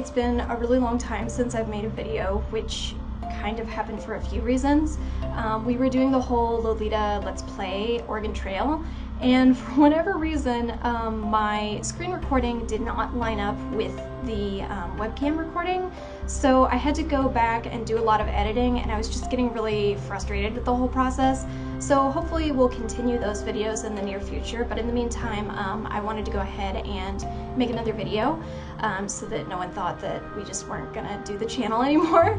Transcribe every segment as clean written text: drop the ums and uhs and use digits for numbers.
it's been a really long time since I've made a video, which kind of happened for a few reasons. We were doing the whole Lolita Let's Play Oregon Trail, and for whatever reason, my screen recording did not line up with the webcam recording, so I had to go back and do a lot of editing, and I was just getting really frustrated with the whole process. So hopefully we'll continue those videos in the near future, but in the meantime, I wanted to go ahead and make another video so that no one thought that we just weren't gonna do the channel anymore.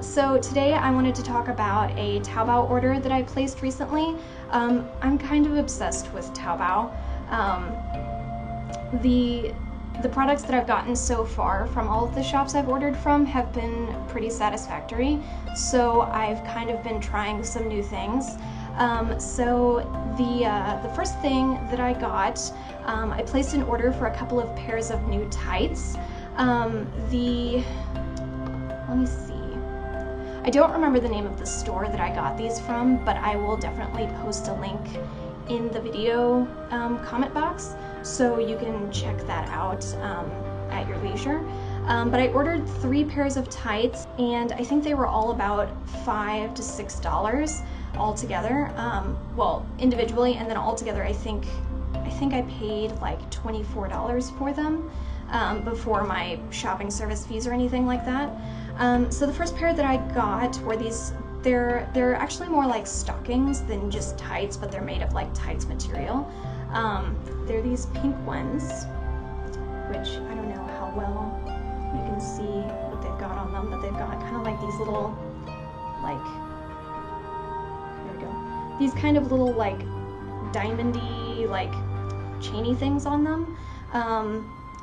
So today I wanted to talk about a Taobao order that I placed recently. I'm kind of obsessed with Taobao. The products that I've gotten so far from all of the shops I've ordered from have been pretty satisfactory, so I've kind of been trying some new things. So the first thing that I got, I placed an order for a couple of pairs of new tights. Let me see. I don't remember the name of the store that I got these from, but I will definitely post a link in the video comment box, so you can check that out at your leisure. But I ordered 3 pairs of tights, and I think they were all about $5 to $6 altogether. Well, individually, and then altogether I think I paid like $24 for them before my shopping service fees or anything like that. So the first pair that I got were these. They're actually more like stockings than just tights, but they're made of like tights material. They're these pink ones, which I don't know how well you can see what they've got on them, but they've got kind of like these little, like, there we go, these kind of little like diamondy, like chainy things on them,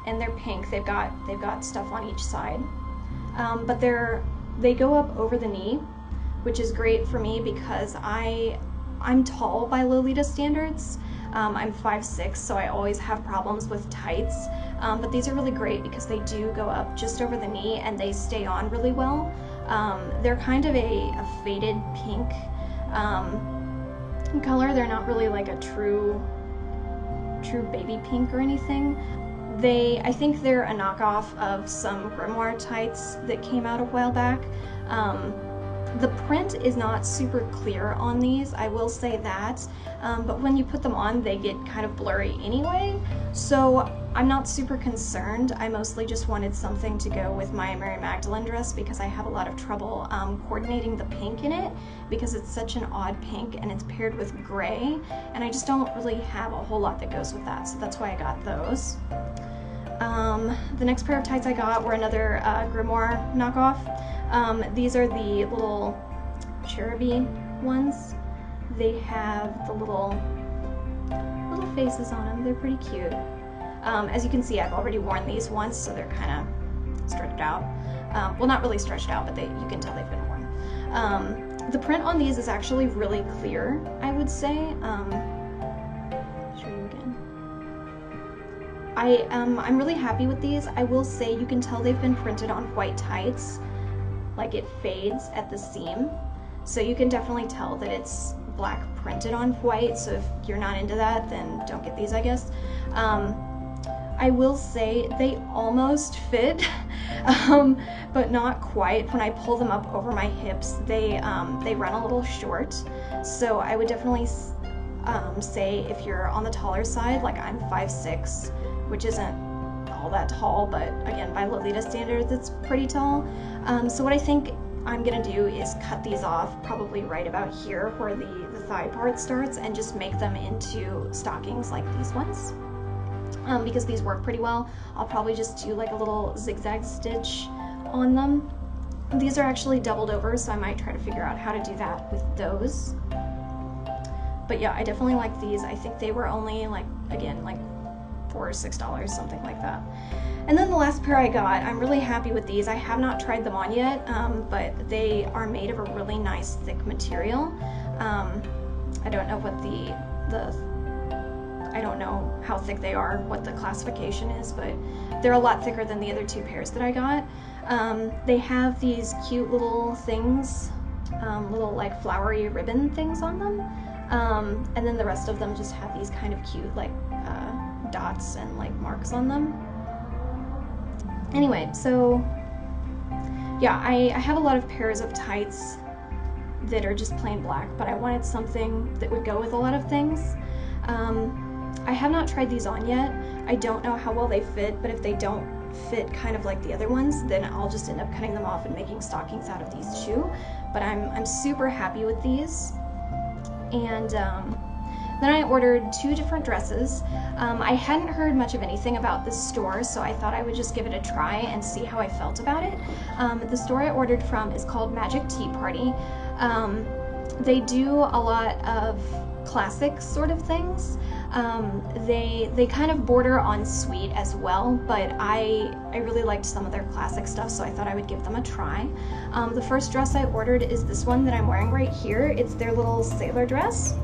and they're pink. They've got stuff on each side, but they go up over the knee, which is great for me because I'm tall by Lolita standards. I'm 5'6", so I always have problems with tights, but these are really great because they do go up just over the knee and they stay on really well. They're kind of a faded pink color. They're not really like a true baby pink or anything. I think they're a knockoff of some grimoire tights that came out a while back. The print is not super clear on these, I will say that, but when you put them on, they get kind of blurry anyway, so I'm not super concerned. I mostly just wanted something to go with my Mary Magdalene dress because I have a lot of trouble coordinating the pink in it because it's such an odd pink and it's paired with gray, and I just don't really have a whole lot that goes with that, so that's why I got those. The next pair of tights I got were another grimoire knockoff. These are the little cherubby ones. They have the little faces on them. They're pretty cute. As you can see, I've already worn these once, so they're kind of stretched out. Well, not really stretched out, but you can tell they've been worn. The print on these is actually really clear, I would say. Show you again. I'm really happy with these. I will say you can tell they've been printed on white tights. Like, it fades at the seam, so you can definitely tell that it's black printed on white, so if you're not into that, then don't get these, I guess. I will say they almost fit, but not quite. When I pull them up over my hips, they run a little short, so I would definitely say if you're on the taller side, like I'm 5'6", which isn't all that tall, but again, by Lolita standards, it's pretty tall. So what I think I'm gonna do is cut these off probably right about here where the thigh part starts and just make them into stockings like these ones. Because these work pretty well, I'll probably just do like a little zigzag stitch on them. These are actually doubled over, so I might try to figure out how to do that with those. But yeah, I definitely like these. I think they were only like, again, like $4 or $6, something like that. And then the last pair I got, I'm really happy with these. I have not tried them on yet, but they are made of a really nice thick material. I don't know what I don't know how thick they are, what the classification is, but they're a lot thicker than the other 2 pairs that I got. They have these cute little things, little like flowery ribbon things on them, and then the rest of them just have these kind of cute like dots and like marks on them. Anyway, so yeah, I have a lot of pairs of tights that are just plain black, but I wanted something that would go with a lot of things. I have not tried these on yet. I don't know how well they fit, but if they don't fit kind of like the other ones, then I'll just end up cutting them off and making stockings out of these too. But I'm super happy with these. And then I ordered 2 different dresses. I hadn't heard much of anything about this store, so I thought I would just give it a try and see how I felt about it. The store I ordered from is called Magic Tea Party. They do a lot of classic sort of things. They kind of border on sweet as well, but I really liked some of their classic stuff, so I thought I would give them a try. The first dress I ordered is this one that I'm wearing right here. It's their little sailor dress.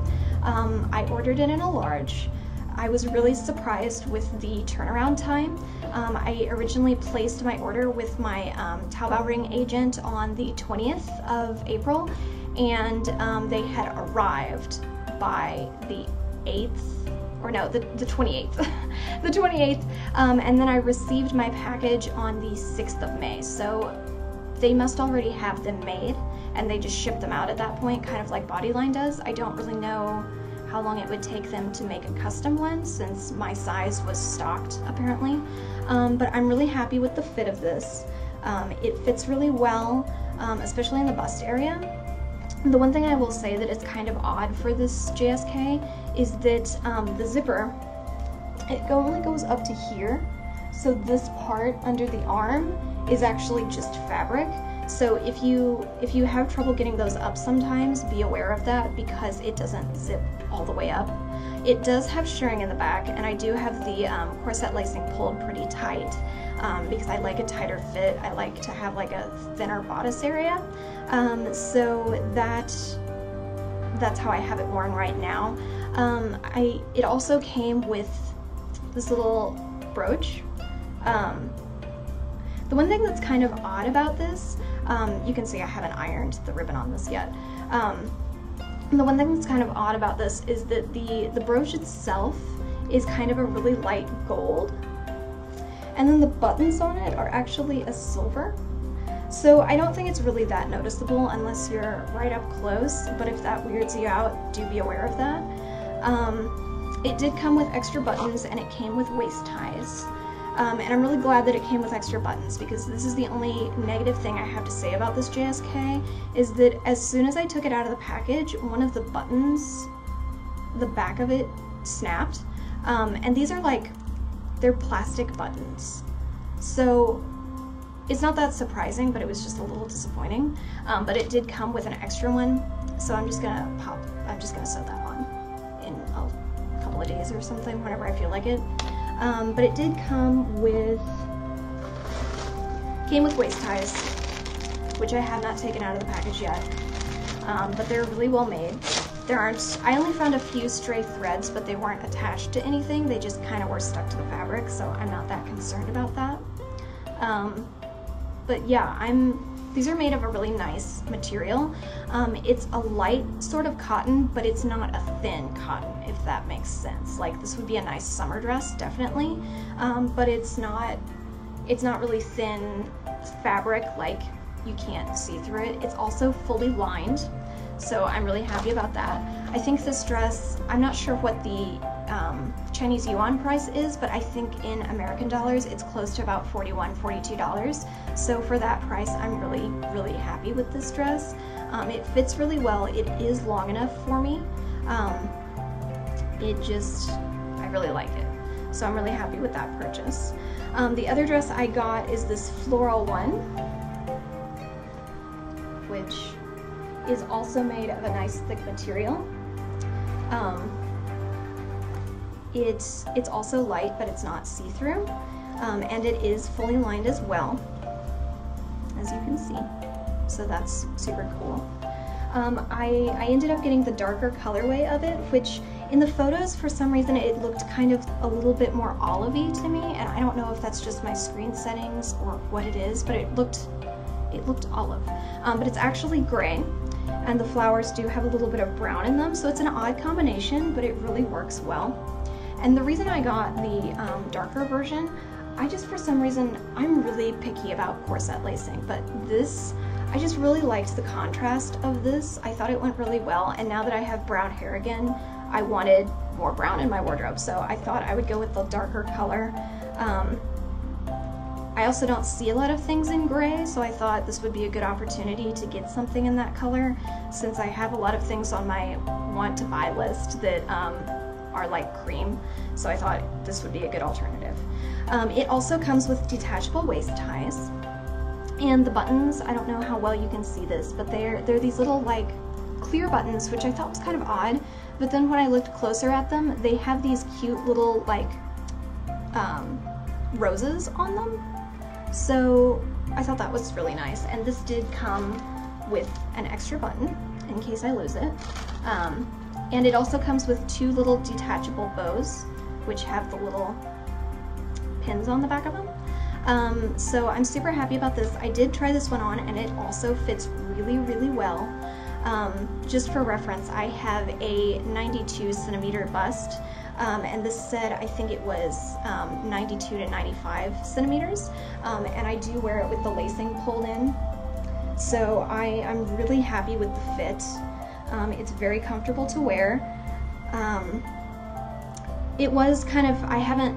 I ordered it in a large. I was really surprised with the turnaround time. I originally placed my order with my Taobao ring agent on the 20th of April, and they had arrived by the 8th, or no, the 28th, the 28th, and then I received my package on the 6th of May, so they must already have them made, and they just ship them out at that point, kind of like Bodyline does. I don't really know how long it would take them to make a custom one, since my size was stocked, apparently, but I'm really happy with the fit of this. It fits really well, especially in the bust area. The one thing I will say that is kind of odd for this JSK is that the zipper, it only goes up to here, so this part under the arm is actually just fabric. So if you have trouble getting those up sometimes, be aware of that, because it doesn't zip all the way up. It does have shirring in the back, and I do have the corset lacing pulled pretty tight because I like a tighter fit. I like to have like a thinner bodice area. So that's how I have it worn right now. It also came with this little brooch. The one thing that's kind of odd about this, you can see I haven't ironed the ribbon on this yet. The one thing that's kind of odd about this is that the brooch itself is kind of a really light gold, and then the buttons on it are actually a silver. So I don't think it's really that noticeable unless you're right up close, but if that weirds you out, do be aware of that. It did come with extra buttons, and it came with waist ties. And I'm really glad that it came with extra buttons, because this is the only negative thing I have to say about this JSK, is that as soon as I took it out of the package, one of the buttons, the back of it, snapped. And these are like, they're plastic buttons. So it's not that surprising, but it was just a little disappointing. But it did come with an extra one, so I'm just gonna sew that on in a couple of days or something, whenever I feel like it. But it did come with waist ties, which I have not taken out of the package yet, but they're really well made. I only found a few stray threads, but they weren't attached to anything. They just kind of were stuck to the fabric, so I'm not that concerned about that. But yeah, these are made of a really nice material. It's a light sort of cotton, but it's not a thin cotton, if that makes sense. Like, this would be a nice summer dress, definitely, but it's not really thin fabric, like you can't see through it. It's also fully lined, so I'm really happy about that. I think this dress, I'm not sure what the Chinese yuan price is, but I think in American dollars it's close to about $41, $42. So for that price, I'm really, really happy with this dress. It fits really well. It is long enough for me. I really like it. So I'm really happy with that purchase. The other dress I got is this floral one, which is also made of a nice thick material. It's also light, but it's not see-through, and it is fully lined as well, as you can see, so that's super cool. I ended up getting the darker colorway of it, which in the photos for some reason it looked kind of a little bit more olivey to me, and I don't know if that's just my screen settings or what it is, but it looked olive, but it's actually gray. And the flowers do have a little bit of brown in them, so it's an odd combination, but it really works well. And the reason I got the darker version, I just, for some reason, I'm really picky about corset lacing, but this, I just really liked the contrast of this. I thought it went really well, and now that I have brown hair again, I wanted more brown in my wardrobe, so I thought I would go with the darker color. I also don't see a lot of things in gray, so I thought this would be a good opportunity to get something in that color, since I have a lot of things on my want to buy list that are like cream, so I thought this would be a good alternative. It also comes with detachable waist ties, and the buttons, I don't know how well you can see this, but they're these little like clear buttons, which I thought was kind of odd, but then when I looked closer at them, they have these cute little like roses on them. So I thought that was really nice, and this did come with an extra button in case I lose it. And it also comes with 2 little detachable bows, which have the little pins on the back of them. So I'm super happy about this. I did try this one on, and it also fits really, really well. Just for reference, I have a 92 centimeter bust, and this said, I think it was 92 to 95 centimeters, and I do wear it with the lacing pulled in, so I'm really happy with the fit. It's very comfortable to wear. It was kind of, I haven't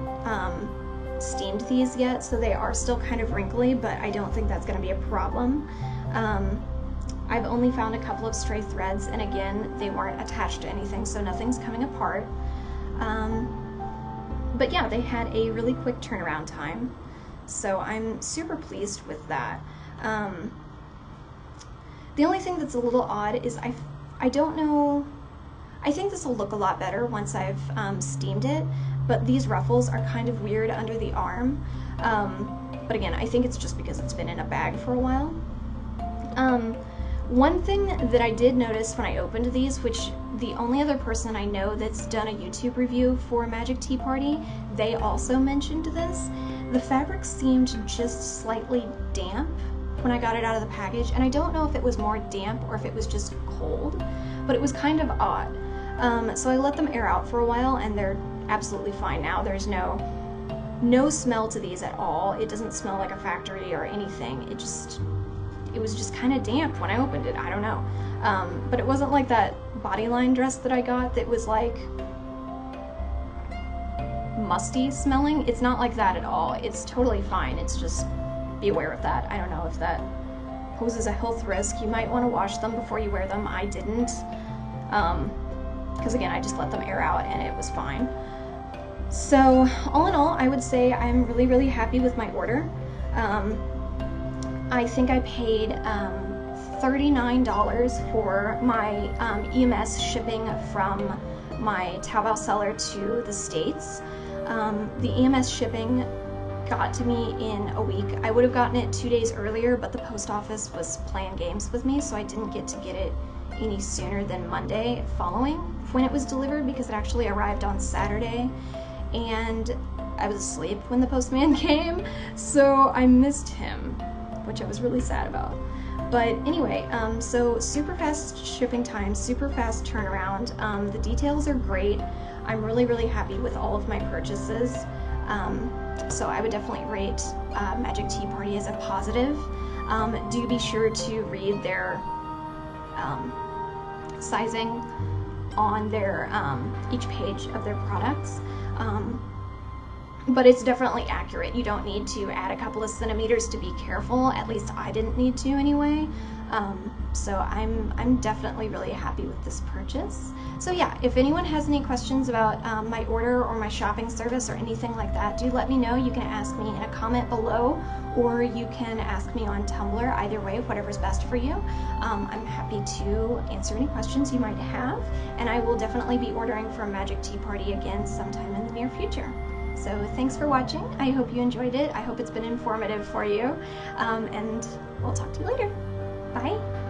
steamed these yet, so they are still kind of wrinkly, but I don't think that's going to be a problem. I've only found a couple of stray threads, and again, they weren't attached to anything, so nothing's coming apart. But yeah, they had a really quick turnaround time, so I'm super pleased with that. The only thing that's a little odd is I don't know, I think this will look a lot better once I've steamed it, but these ruffles are kind of weird under the arm. But again, I think it's just because it's been in a bag for a while. One thing that I did notice when I opened these, which the only other person I know that's done a YouTube review for Magic Tea Party, they also mentioned this. The fabric seemed just slightly damp when I got it out of the package, and I don't know if it was more damp or if it was just cold, but it was kind of odd. So I let them air out for a while, and they're absolutely fine now. There's no smell to these at all. It doesn't smell like a factory or anything. It was just kind of damp when I opened it. I don't know. But it wasn't like that bodyline dress that I got that was like musty smelling. It's not like that at all. It's totally fine. It's just, be aware of that. I don't know if that poses a health risk. You might want to wash them before you wear them. I didn't. Because again, I just let them air out and it was fine. So all in all, I would say I'm really, really happy with my order. I think I paid $39 for my EMS shipping from my Taobao seller to the States. The EMS shipping got to me in a week. I would have gotten it 2 days earlier, but the post office was playing games with me, so I didn't get to get it any sooner than Monday following when it was delivered, because it actually arrived on Saturday, and I was asleep when the postman came, so I missed him, which I was really sad about. But anyway, so super fast shipping time, super fast turnaround. The details are great. I'm really, really happy with all of my purchases. So I would definitely rate Magic Tea Party as a positive. Do be sure to read their sizing on their each page of their products. But it's definitely accurate. You don't need to add a couple of centimeters to be careful. At least I didn't need to anyway. So I'm definitely really happy with this purchase. So yeah, if anyone has any questions about my order or my shopping service or anything like that, do let me know. You can ask me in a comment below, or you can ask me on Tumblr. Either way, whatever's best for you. I'm happy to answer any questions you might have, and I will definitely be ordering from Magic Tea Party again sometime in the near future. So thanks for watching. I hope you enjoyed it. I hope it's been informative for you, and we'll talk to you later. Bye.